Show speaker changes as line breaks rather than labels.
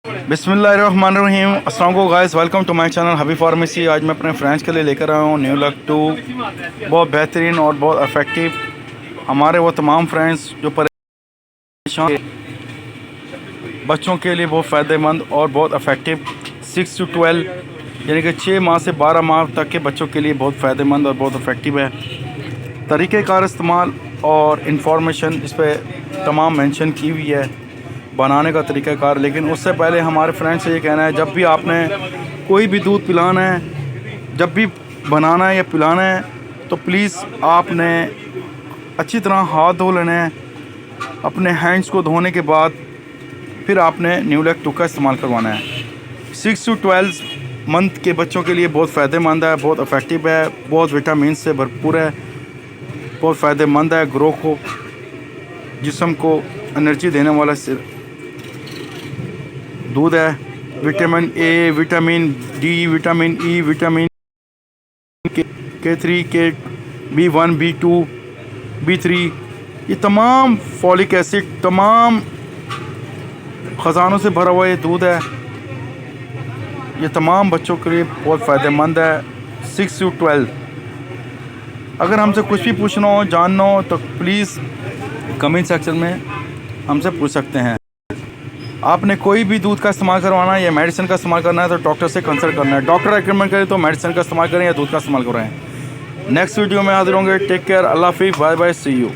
बिस्मिल्लाहिर्रहमानिर्रहीम। अस्सलाम वालेकुम guys, welcome to my channel hubby pharmacy. आज मैं अपने फ्रेंड्स के लिए लेकर आया हूँ न्यू लक 2। बहुत बेहतरीन और बहुत इफ़ेक्टिव हमारे वो तमाम फ्रेंड्स जो परेशान बच्चों के लिए बहुत फ़ायदेमंद और बहुत इफ़ेक्टिव 6 to 12 यानी कि 6 माह से 12 माह तक के बच्चों के लिए बहुत फ़ायदेमंद और बहुत इफ़ेक्टिव है। तरीक़ेकार इस्तेमाल और इंफॉर्मेशन इस पर तमाम मेंशन की हुई है, बनाने का तरीक़ाकार। लेकिन उससे पहले हमारे फ्रेंड से ये कहना है, जब भी आपने कोई भी दूध पिलाना है, जब भी बनाना है या पिलाना है, तो प्लीज़ आपने अच्छी तरह हाथ धो लेने हैं। अपने हैंड्स को धोने के बाद फिर आपने न्यू लक 2 का इस्तेमाल करवाना है। 6 to 12 मंथ के बच्चों के लिए बहुत फ़ायदेमंद है, बहुत इफ़ेक्टिव है, बहुत विटामिन से भरपूर है, बहुत फ़ायदेमंद है। ग्रो को, जिस्म को एनर्जी देने वाला दूध है। Vitamin A, vitamin D, vitamin E, vitamin K3, B1, B2, B3, ये तमाम फॉलिक एसिड, तमाम ख़जानों से भरा हुआ ये दूध है। ये तमाम बच्चों के लिए बहुत फ़ायदेमंद है। 6 to 12। अगर हमसे कुछ भी पूछना हो, जानना हो, तो प्लीज़ कमेंट सेक्शन में हमसे पूछ सकते हैं। आपने कोई भी दूध का इस्तेमाल करवाना है या मेडिसिन का इस्तेमाल करना है तो डॉक्टर से कंसल्ट करना है। डॉक्टर रेकमेंड करें तो मेडिसिन का इस्तेमाल करें या दूध का इस्तेमाल करें। नेक्स्ट वीडियो में हाजिर होंगे। टेक केयर, अल्लाह हाफिज़, बाय बाय, सी यू।